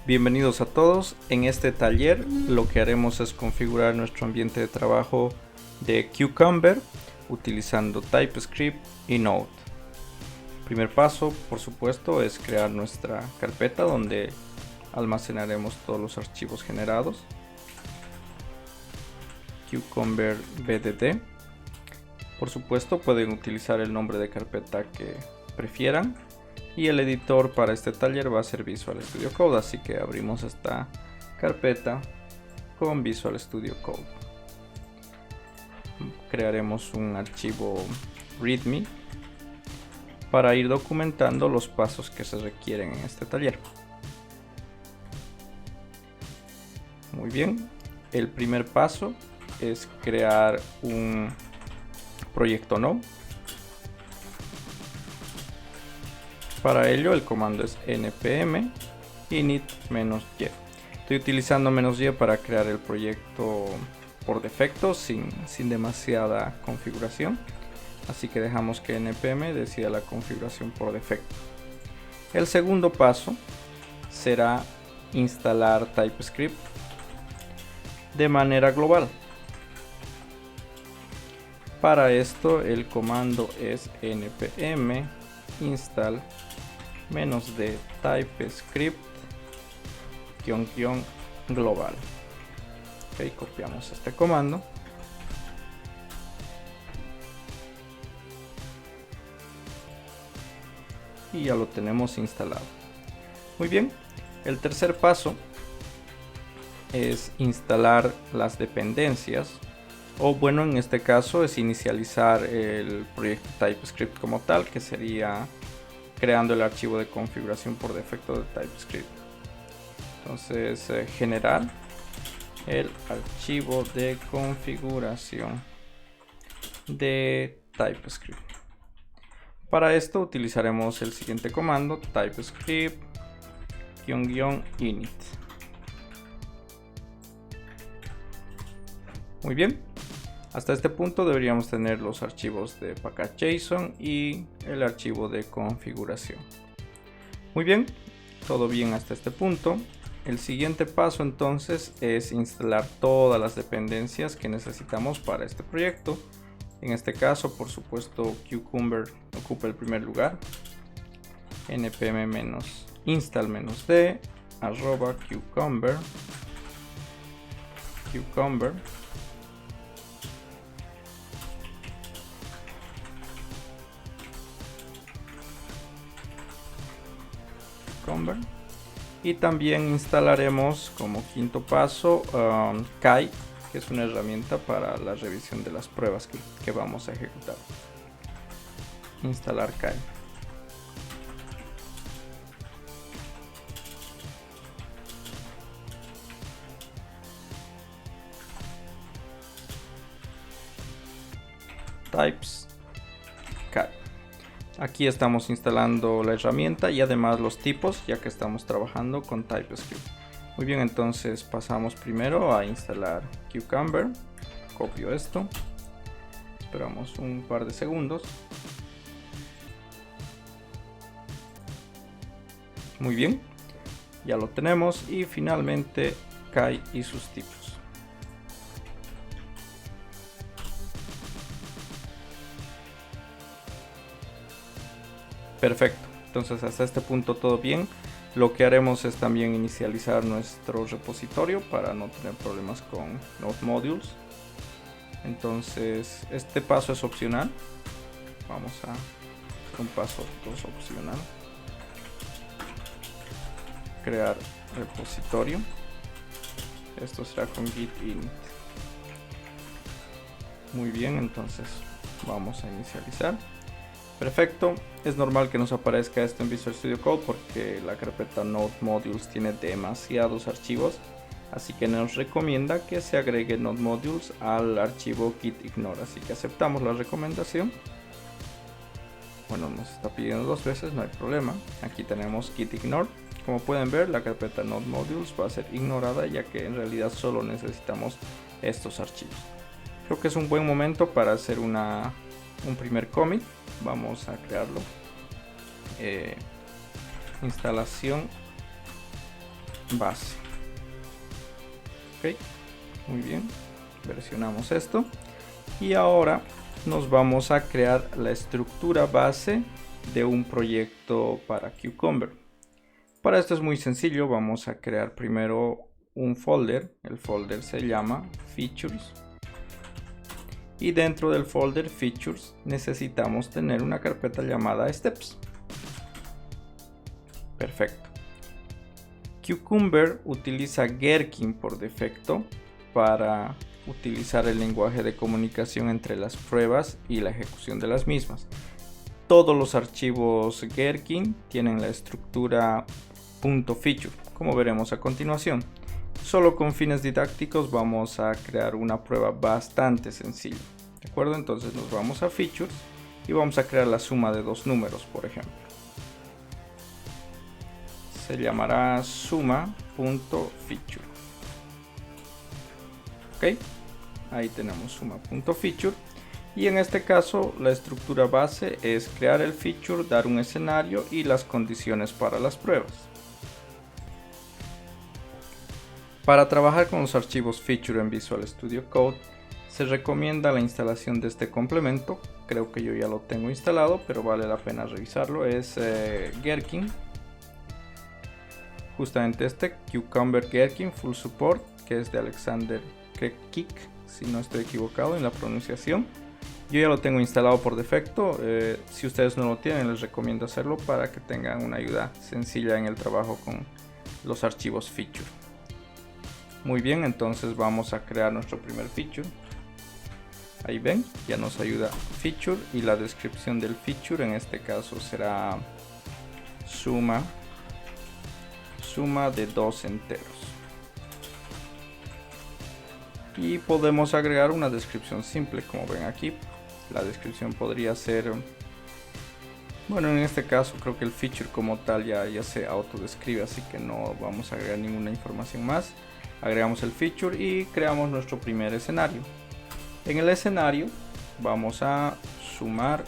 Bienvenidos a todos. En este taller lo que haremos es configurar nuestro ambiente de trabajo de Cucumber utilizando TypeScript y Node. Primer paso, por supuesto, es crear nuestra carpeta donde almacenaremos todos los archivos generados. Cucumber BDD. Por supuesto, pueden utilizar el nombre de carpeta que prefieran. Y el editor para este taller va a ser Visual Studio Code, así que abrimos esta carpeta con Visual Studio Code. Crearemos un archivo README para ir documentando los pasos que se requieren en este taller. Muy bien, el primer paso es crear un proyecto Node. Para ello el comando es npm init-y. Estoy utilizando "-y" para crear el proyecto por defecto sin demasiada configuración, así que dejamos que npm decida la configuración por defecto. El segundo paso será instalar TypeScript de manera global. Para esto el comando es npm install -d TypeScript --global. Ok, copiamos este comando y ya lo tenemos instalado. Muy bien, el tercer paso es instalar las dependencias, o bueno, en este caso es inicializar el proyecto TypeScript como tal, que sería creando el archivo de configuración por defecto de TypeScript. Entonces, generar el archivo de configuración de TypeScript. Para esto utilizaremos el siguiente comando: TypeScript-init. Muy bien, hasta este punto deberíamos tener los archivos de package.json y el archivo de configuración. Muy bien, todo bien hasta este punto. El siguiente paso entonces es instalar todas las dependencias que necesitamos para este proyecto. En este caso, por supuesto, Cucumber ocupa el primer lugar. npm-install-d @cucumber y también instalaremos como quinto paso Kai, que es una herramienta para la revisión de las pruebas que vamos a ejecutar. Instalar Kai. Types Kai. Aquí estamos instalando la herramienta y además los tipos, ya que estamos trabajando con TypeScript. Muy bien, entonces pasamos primero a instalar Cucumber. Copio esto, esperamos un par de segundos. Muy bien, ya lo tenemos. Y finalmente Kai y sus tipos. Perfecto, entonces hasta este punto todo bien. Lo que haremos es también inicializar nuestro repositorio para no tener problemas con Node Modules. Entonces este paso es opcional. Vamos a hacer un paso 2 opcional. Crear repositorio. Esto será con git init. Muy bien, entonces vamos a inicializar. Perfecto, es normal que nos aparezca esto en Visual Studio Code porque la carpeta Node Modules tiene demasiados archivos, así que nos recomienda que se agregue Node Modules al archivo git-ignore, así que aceptamos la recomendación. Bueno, nos está pidiendo 2 veces, no hay problema. Aquí tenemos git-ignore. Como pueden ver, la carpeta Node Modules va a ser ignorada, ya que en realidad solo necesitamos estos archivos. Creo que es un buen momento para hacer un primer commit. Vamos a crearlo. Instalación base. Ok, muy bien, versionamos esto y ahora nos vamos a crear la estructura base de un proyecto para Cucumber. Para esto es muy sencillo, vamos a crear primero un folder. El folder se llama Features y dentro del folder Features necesitamos tener una carpeta llamada Steps. Perfecto. Cucumber utiliza Gherkin por defecto para utilizar el lenguaje de comunicación entre las pruebas y la ejecución de las mismas. Todos los archivos Gherkin tienen la estructura .feature, como veremos a continuación. Solo con fines didácticos vamos a crear una prueba bastante sencilla. ¿De acuerdo? Entonces nos vamos a Features y vamos a crear la suma de dos números, por ejemplo. Se llamará suma.feature. Ok, ahí tenemos suma.feature. Y en este caso la estructura base es crear el feature, dar un escenario y las condiciones para las pruebas. Para trabajar con los archivos feature en Visual Studio Code se recomienda la instalación de este complemento. Creo que yo ya lo tengo instalado, pero vale la pena revisarlo. Es Gherkin, justamente este Cucumber Gherkin Full Support, que es de Alexander Krepke, si no estoy equivocado en la pronunciación. Yo ya lo tengo instalado por defecto. Si ustedes no lo tienen, les recomiendo hacerlo para que tengan una ayuda sencilla en el trabajo con los archivos feature. Muy bien, entonces vamos a crear nuestro primer feature. Ahí ven, ya nos ayuda feature y la descripción del feature en este caso será suma de dos enteros. Y podemos agregar una descripción simple, como ven aquí. La descripción podría ser, bueno, en este caso creo que el feature como tal ya se autodescribe, así que no vamos a agregar ninguna información más. Agregamos el feature y creamos nuestro primer escenario. En el escenario vamos a sumar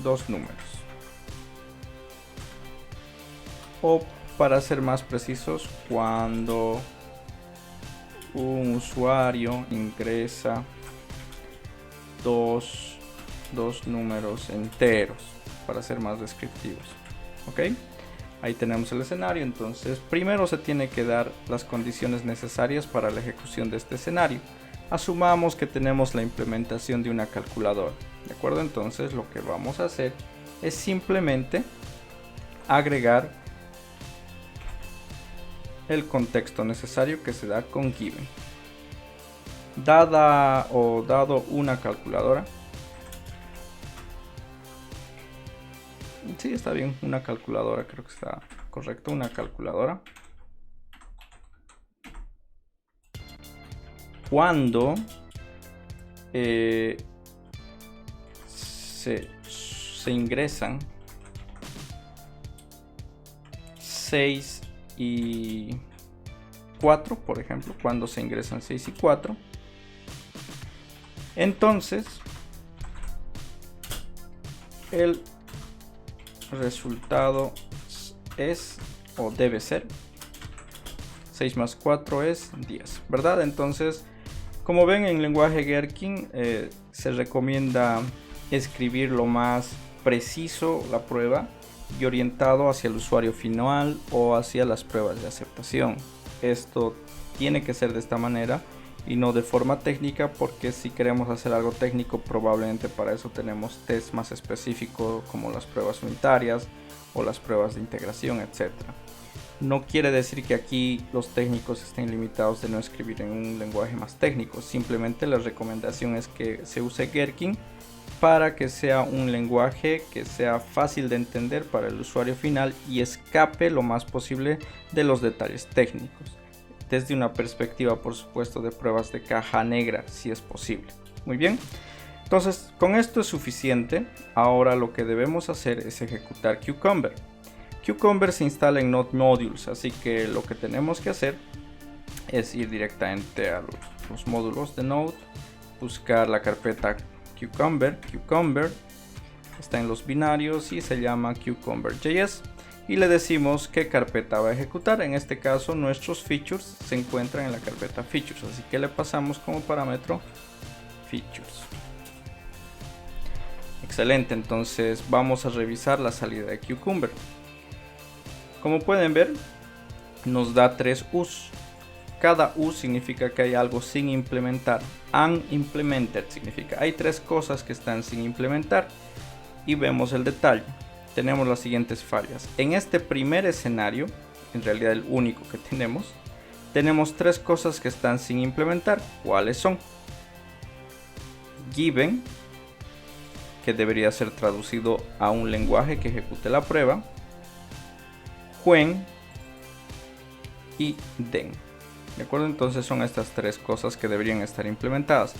dos números. O para ser más precisos, cuando un usuario ingresa dos números enteros, para ser más descriptivos. Ok, ahí tenemos el escenario. Entonces primero se tiene que dar las condiciones necesarias para la ejecución de este escenario. Asumamos que tenemos la implementación de una calculadora, ¿de acuerdo? Entonces lo que vamos a hacer es simplemente agregar el contexto necesario que se da con given. Dado una calculadora. Sí, está bien, una calculadora, creo que está correcto, una calculadora. Cuando se ingresan 6 y 4, por ejemplo, cuando se ingresan 6 y 4, entonces el resultado es o debe ser 6 más 4 es 10, ¿verdad? Entonces, como ven, en lenguaje Gherkin se recomienda escribir lo más preciso la prueba y orientado hacia el usuario final o hacia las pruebas de aceptación. Esto tiene que ser de esta manera y no de forma técnica, porque si queremos hacer algo técnico probablemente para eso tenemos tests más específicos como las pruebas unitarias o las pruebas de integración, etc. No quiere decir que aquí los técnicos estén limitados de no escribir en un lenguaje más técnico, simplemente la recomendación es que se use Gherkin para que sea un lenguaje que sea fácil de entender para el usuario final y escape lo más posible de los detalles técnicos, desde una perspectiva, por supuesto, de pruebas de caja negra, si es posible. Muy bien, entonces con esto es suficiente. Ahora lo que debemos hacer es ejecutar Cucumber. Cucumber se instala en Node Modules, así que lo que tenemos que hacer es ir directamente a los módulos de Node, buscar la carpeta Cucumber está en los binarios y se llama Cucumber.js, y le decimos qué carpeta va a ejecutar. En este caso nuestros features se encuentran en la carpeta features, así que le pasamos como parámetro features. Excelente, entonces vamos a revisar la salida de Cucumber. Como pueden ver, nos da 3 U's. Cada U significa que hay algo sin implementar. Unimplemented significa hay 3 cosas que están sin implementar. Y vemos el detalle. Tenemos las siguientes fallas. En este primer escenario, en realidad el único que tenemos 3 cosas que están sin implementar. ¿Cuáles son? Given, que debería ser traducido a un lenguaje que ejecute la prueba. When y then. ¿De acuerdo? Entonces son estas 3 cosas que deberían estar implementadas.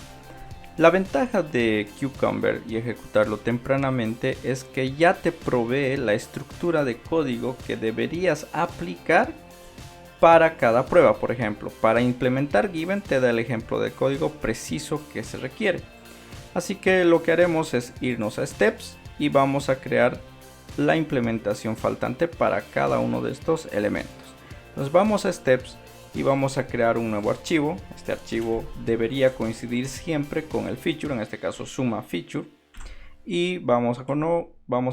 La ventaja de Cucumber y ejecutarlo tempranamente es que ya te provee la estructura de código que deberías aplicar para cada prueba. Por ejemplo, para implementar Given te da el ejemplo de código preciso que se requiere. Así que lo que haremos es irnos a Steps y vamos a crear la implementación faltante para cada uno de estos elementos. Nos vamos a Steps y vamos a crear un nuevo archivo. Este archivo debería coincidir siempre con el feature, en este caso suma feature, y vamos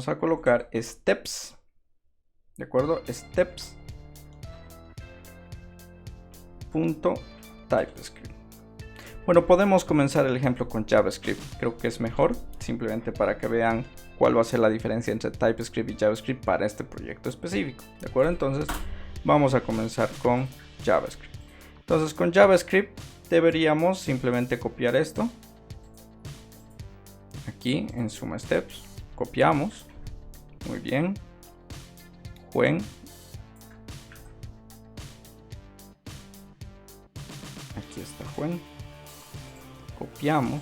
a colocar steps, de acuerdo, steps.typescript. Bueno, podemos comenzar el ejemplo con JavaScript, creo que es mejor, simplemente para que vean cuál va a ser la diferencia entre TypeScript y JavaScript para este proyecto específico, de acuerdo. Entonces vamos a comenzar con JavaScript. Entonces con JavaScript deberíamos simplemente copiar esto aquí en Suma Steps, copiamos, muy bien, when, aquí está when, copiamos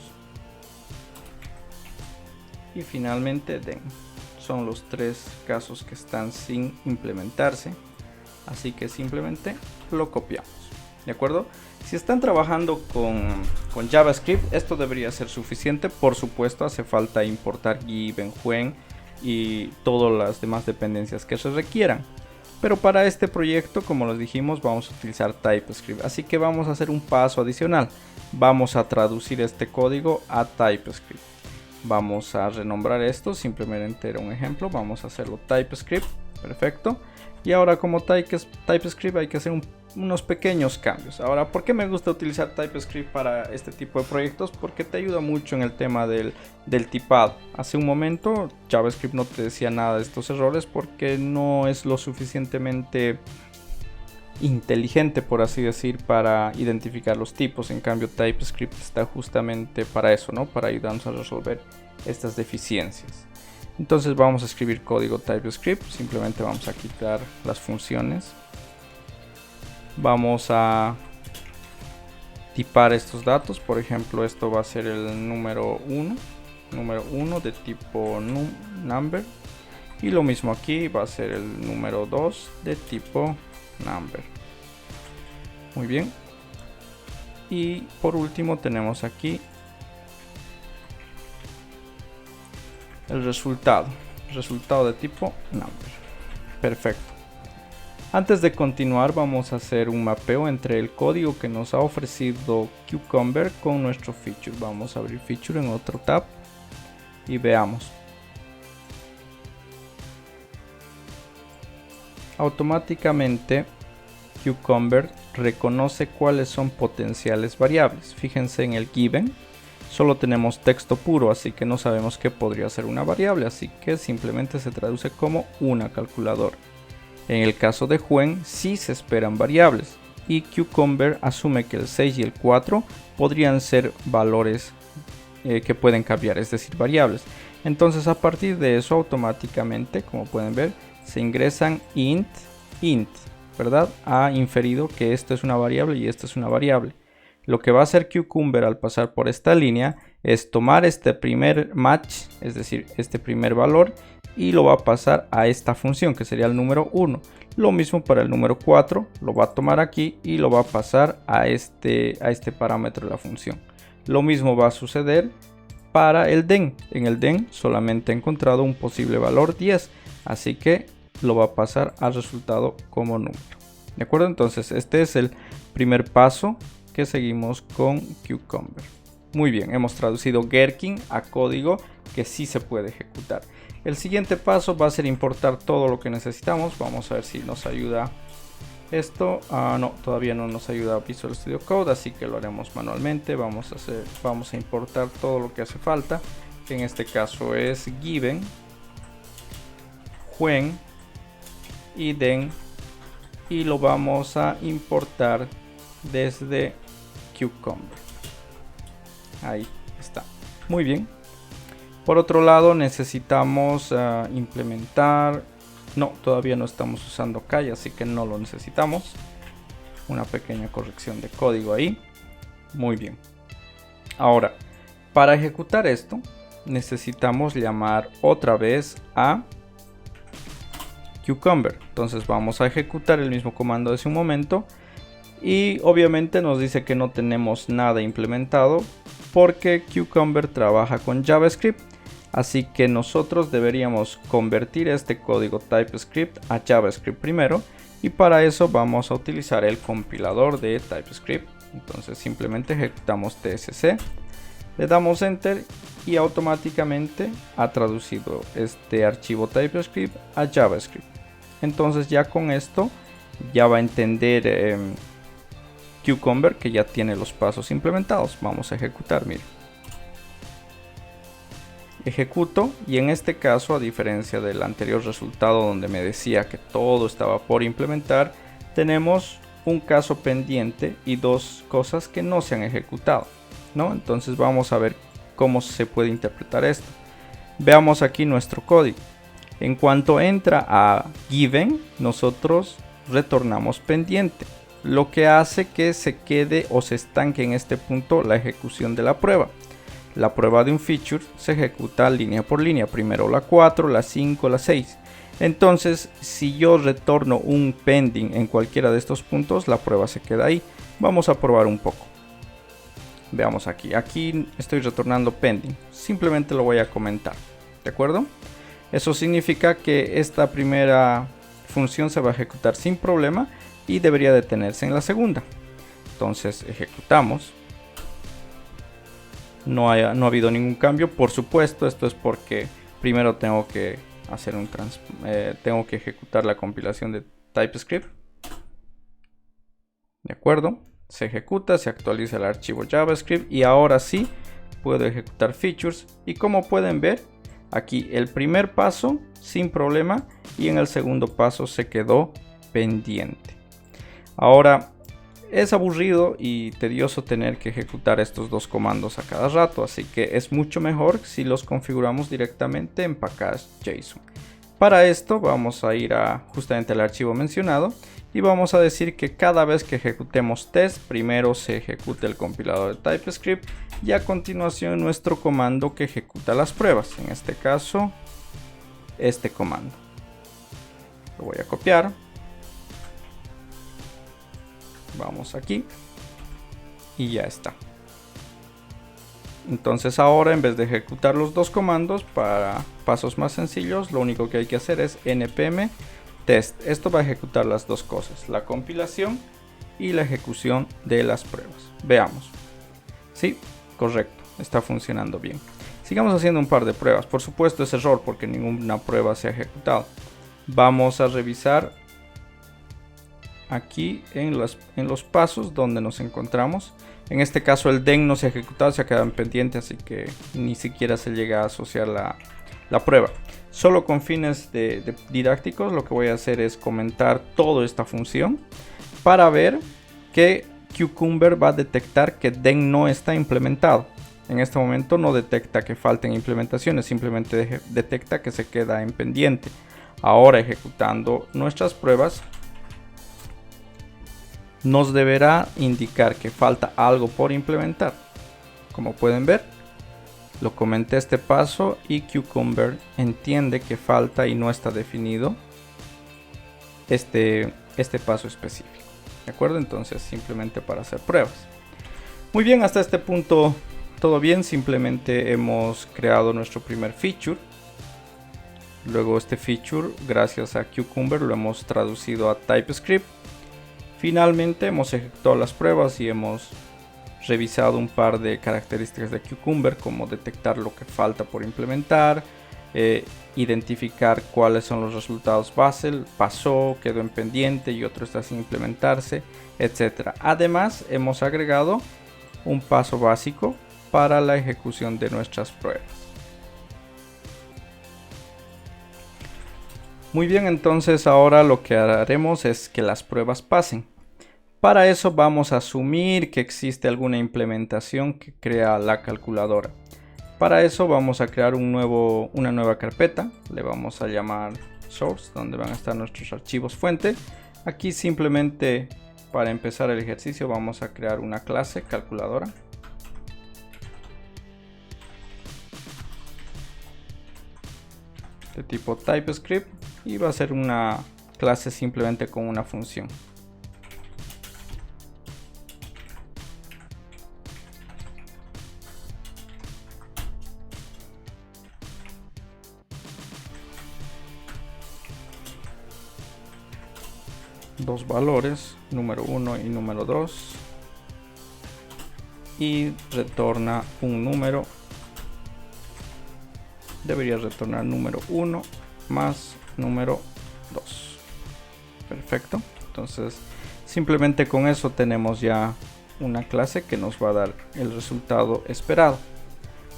y finalmente then. Son los 3 casos que están sin implementarse, así que simplemente lo copiamos, ¿de acuerdo? Si están trabajando con JavaScript, esto debería ser suficiente. Por supuesto, hace falta importar given, when y todas las demás dependencias que se requieran. Pero para este proyecto, como les dijimos, vamos a utilizar TypeScript. Así que vamos a hacer un paso adicional. Vamos a traducir este código a TypeScript. Vamos a renombrar esto, simplemente era un ejemplo. Vamos a hacerlo TypeScript, perfecto. Y ahora como TypeScript hay que hacer unos pequeños cambios. Ahora, ¿por qué me gusta utilizar TypeScript para este tipo de proyectos? Porque te ayuda mucho en el tema del tipado. Hace un momento JavaScript no te decía nada de estos errores porque no es lo suficientemente inteligente, por así decir, para identificar los tipos. En cambio TypeScript está justamente para eso, ¿no? Para ayudarnos a resolver estas deficiencias. Entonces vamos a escribir código TypeScript, simplemente vamos a quitar las funciones. Vamos a tipar estos datos, por ejemplo esto va a ser el número 1 de tipo number, y lo mismo aquí va a ser el número 2 de tipo number. Muy bien, y por último tenemos aquí el resultado de tipo number. Perfecto. Antes de continuar vamos a hacer un mapeo entre el código que nos ha ofrecido Cucumber con nuestro feature. Vamos a abrir feature en otro tab y veamos. Automáticamente Cucumber reconoce cuáles son potenciales variables. Fíjense en el given. Solo tenemos texto puro, así que no sabemos qué podría ser una variable, así que simplemente se traduce como una calculadora. En el caso de when sí se esperan variables y Cucumber asume que el 6 y el 4 podrían ser valores que pueden cambiar, es decir, variables. Entonces a partir de eso automáticamente, como pueden ver, se ingresan int, ¿verdad? Ha inferido que esto es una variable y esto es una variable. Lo que va a hacer Cucumber al pasar por esta línea es tomar este primer match, es decir, este primer valor, y lo va a pasar a esta función que sería el número 1. Lo mismo para el número 4, lo va a tomar aquí y lo va a pasar a este parámetro de la función. Lo mismo va a suceder para el den. En el den solamente he encontrado un posible valor 10, así que lo va a pasar al resultado como número. ¿De acuerdo? Entonces este es el primer paso que seguimos con Cucumber. Muy bien, hemos traducido Gherkin a código que sí se puede ejecutar. El siguiente paso va a ser importar todo lo que necesitamos. Vamos a ver si nos ayuda esto. No, todavía no nos ayuda Visual Studio Code, así que lo haremos manualmente. Vamos a importar todo lo que hace falta, que en este caso es given, when y then, y lo vamos a importar desde Cucumber. Ahí está. Muy bien. Por otro lado necesitamos implementar. No, todavía no estamos usando Kai, así que no lo necesitamos. Una pequeña corrección de código ahí. Muy bien. Ahora, para ejecutar esto, necesitamos llamar otra vez a Cucumber. Entonces vamos a ejecutar el mismo comando de hace un momento. Y obviamente nos dice que no tenemos nada implementado porque Cucumber trabaja con JavaScript. Así que nosotros deberíamos convertir este código TypeScript a JavaScript primero, y para eso vamos a utilizar el compilador de TypeScript. Entonces simplemente ejecutamos tsc, le damos enter y automáticamente ha traducido este archivo TypeScript a JavaScript. Entonces ya con esto ya va a entender Cucumber que ya tiene los pasos implementados. Vamos a ejecutar, mire. Ejecuto y en este caso, a diferencia del anterior resultado donde me decía que todo estaba por implementar, tenemos un caso pendiente y dos cosas que no se han ejecutado, ¿no? Entonces vamos a ver cómo se puede interpretar esto. Veamos aquí nuestro código. En cuanto entra a given, nosotros retornamos pendiente, lo que hace que se quede o se estanque en este punto la ejecución de la prueba. La prueba de un feature se ejecuta línea por línea, primero la 4, la 5, la 6. Entonces, si yo retorno un pending en cualquiera de estos puntos, la prueba se queda ahí. Vamos a probar un poco. Veamos aquí. Aquí estoy retornando pending. Simplemente lo voy a comentar. ¿De acuerdo? Eso significa que esta primera función se va a ejecutar sin problema y debería detenerse en la segunda. Entonces, ejecutamos. No ha habido ningún cambio. Por supuesto, esto es porque primero tengo que hacer tengo que ejecutar la compilación de TypeScript. De acuerdo, se ejecuta, se actualiza el archivo JavaScript y ahora sí puedo ejecutar features. Y como pueden ver, aquí el primer paso sin problema y en el segundo paso se quedó pendiente. Ahora, es aburrido y tedioso tener que ejecutar estos dos comandos a cada rato, así que es mucho mejor si los configuramos directamente en package.json. Para esto vamos a ir a justamente al archivo mencionado y vamos a decir que cada vez que ejecutemos test, primero se ejecute el compilador de TypeScript y a continuación nuestro comando que ejecuta las pruebas, en este caso este comando. Lo voy a copiar. Vamos aquí y ya está. Entonces ahora, en vez de ejecutar los dos comandos, para pasos más sencillos, lo único que hay que hacer es npm test. Esto va a ejecutar las dos cosas, la compilación y la ejecución de las pruebas. Veamos. Sí, correcto, está funcionando bien. Sigamos haciendo un par de pruebas. Por supuesto es error porque ninguna prueba se ha ejecutado. Vamos a revisar aquí en los pasos donde nos encontramos. En este caso el den no se ha ejecutado, se ha quedado en pendiente, así que ni siquiera se llega a asociar la prueba. Solo con fines didácticos lo que voy a hacer es comentar toda esta función para ver que Cucumber va a detectar que den no está implementado. En este momento no detecta que falten implementaciones, simplemente detecta que se queda en pendiente. Ahora, ejecutando nuestras pruebas, nos deberá indicar que falta algo por implementar. Como pueden ver, lo comenté este paso y Cucumber entiende que falta y no está definido este paso específico. ¿De acuerdo? Entonces simplemente para hacer pruebas. Muy bien, hasta este punto todo bien. Simplemente hemos creado nuestro primer feature. Luego este feature, gracias a Cucumber, lo hemos traducido a TypeScript. Finalmente hemos ejecutado las pruebas y hemos revisado un par de características de Cucumber, como detectar lo que falta por implementar, identificar cuáles son los resultados base, pasó, quedó en pendiente y otro está sin implementarse, etc. Además, hemos agregado un paso básico para la ejecución de nuestras pruebas. Muy bien, entonces ahora lo que haremos es que las pruebas pasen. Para eso vamos a asumir que existe alguna implementación que crea la calculadora. Para eso vamos a crear una nueva carpeta, le vamos a llamar source, donde van a estar nuestros archivos fuente. Aquí simplemente para empezar el ejercicio vamos a crear una clase calculadora. De tipo TypeScript y va a ser una clase simplemente con una función. Dos valores, número 1 y número 2, y retorna un número. Debería retornar número 1 más número 2. Perfecto. Entonces simplemente con eso tenemos ya una clase que nos va a dar el resultado esperado.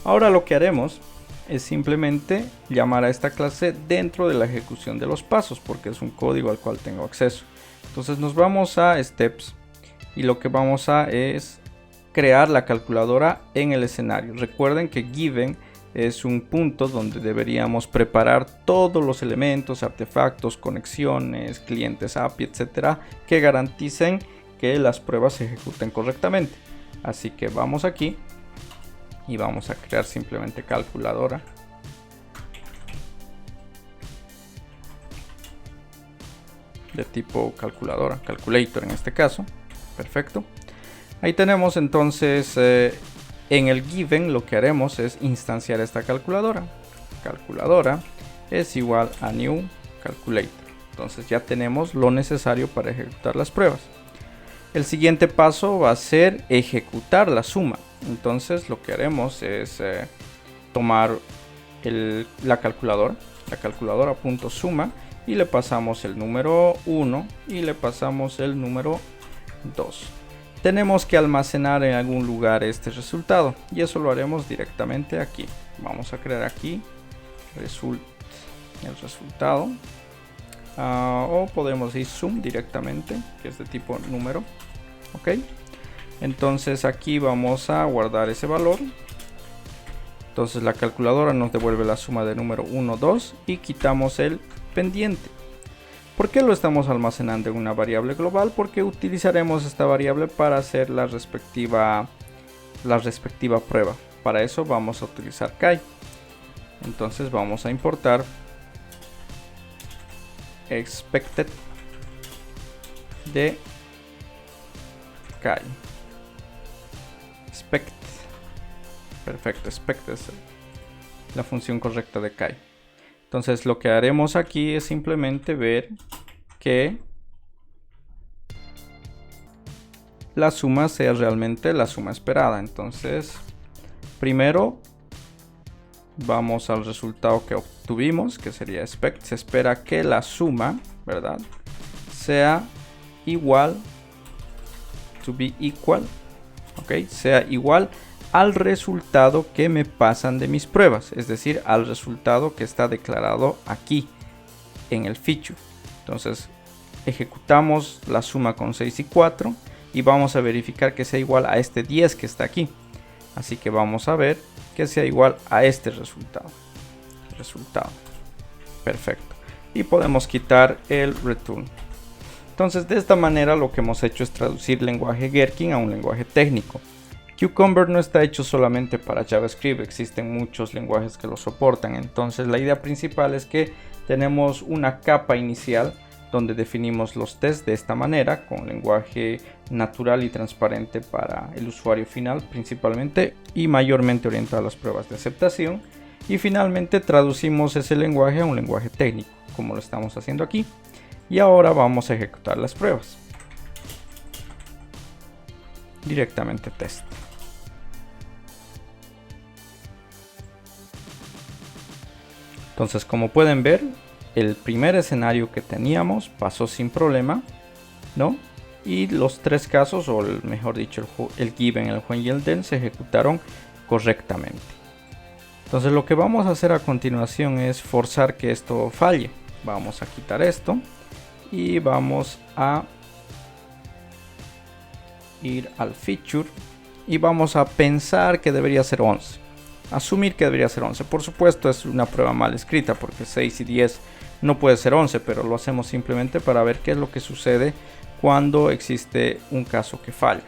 Ahora lo que haremos es simplemente llamar a esta clase dentro de la ejecución de los pasos, porque es un código al cual tengo acceso. Entonces nos vamos a steps y lo que vamos a es crear la calculadora en el escenario. Recuerden que given es un punto donde deberíamos preparar todos los elementos, artefactos, conexiones, clientes API, etcétera, que garanticen que las pruebas se ejecuten correctamente. Así que vamos aquí y vamos a crear simplemente calculadora. De tipo calculadora, calculator en este caso. Perfecto. Ahí tenemos entonces en el given lo que haremos es instanciar esta calculadora. Calculadora es igual a new calculator. Entonces ya tenemos lo necesario para ejecutar las pruebas. El siguiente paso va a ser ejecutar la suma. Entonces lo que haremos es tomar la calculadora.suma y le pasamos el número 1 y le pasamos el número 2. Tenemos que almacenar en algún lugar este resultado y eso lo haremos directamente aquí. Vamos a crear aquí el resultado, o podemos ir sum directamente, que es de tipo número. Ok, entonces aquí vamos a guardar ese valor. Entonces la calculadora nos devuelve la suma de número 1, 2 y quitamos el pendiente. ¿Por qué lo estamos almacenando en una variable global? Porque utilizaremos esta variable para hacer la respectiva prueba. Para eso vamos a utilizar Kai. Entonces vamos a importar expected de Kai. Expect. Perfecto, expect es la función correcta de Kai. Entonces lo que haremos aquí es simplemente ver que la suma sea realmente la suma esperada. Entonces primero vamos al resultado que obtuvimos, que sería expect. Se espera que la suma, ¿verdad?, sea igual, to be equal, ok, sea igual al resultado que me pasan de mis pruebas, es decir, al resultado que está declarado aquí en el feature. Entonces ejecutamos la suma con 6 y 4 y vamos a verificar que sea igual a este 10 que está aquí. Así que vamos a ver que sea igual a este resultado. Perfecto. Y podemos quitar el return. Entonces de esta manera lo que hemos hecho es traducir lenguaje Gherkin a un lenguaje técnico. Cucumber no está hecho solamente para JavaScript, existen muchos lenguajes que lo soportan. Entonces la idea principal es que tenemos una capa inicial donde definimos los tests de esta manera, con lenguaje natural y transparente para el usuario final principalmente y mayormente orientado a las pruebas de aceptación. Y finalmente traducimos ese lenguaje a un lenguaje técnico, como lo estamos haciendo aquí. Y ahora vamos a ejecutar las pruebas. Directamente test. Entonces, como pueden ver, el primer escenario que teníamos pasó sin problema, ¿no? Y los tres casos, o mejor dicho, el given, el when y el then, se ejecutaron correctamente. Entonces lo que vamos a hacer a continuación es forzar que esto falle. Vamos a quitar esto y vamos a ir al feature y vamos a pensar que debería ser 11. Asumir que debería ser 11. Por supuesto es una prueba mal escrita porque 6 y 10 no puede ser 11, pero lo hacemos simplemente para ver qué es lo que sucede cuando existe un caso que falla.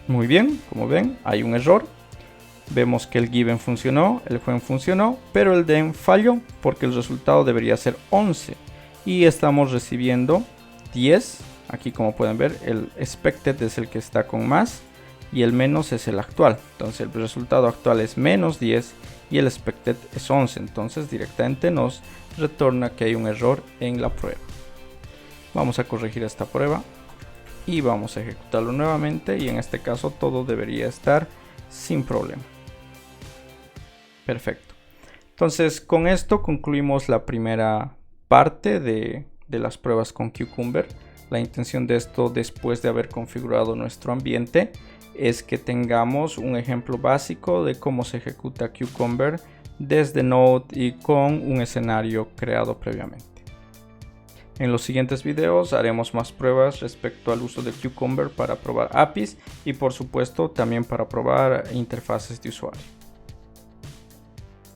Muy bien, como ven, hay un error. Vemos que el given funcionó, el when funcionó, pero el then falló porque el resultado debería ser 11 y estamos recibiendo 10. Aquí, como pueden ver, el expected es el que está con más y el menos es el actual. Entonces el resultado actual es menos 10 y el expected es 11. Entonces directamente nos retorna que hay un error en la prueba. Vamos a corregir esta prueba y vamos a ejecutarlo nuevamente, y en este caso todo debería estar sin problema. Perfecto. Entonces con esto concluimos la primera parte de las pruebas con Cucumber. La intención de esto, después de haber configurado nuestro ambiente, es que tengamos un ejemplo básico de cómo se ejecuta Cucumber desde Node y con un escenario creado previamente. En los siguientes videos haremos más pruebas respecto al uso de Cucumber para probar APIs y por supuesto también para probar interfaces de usuario.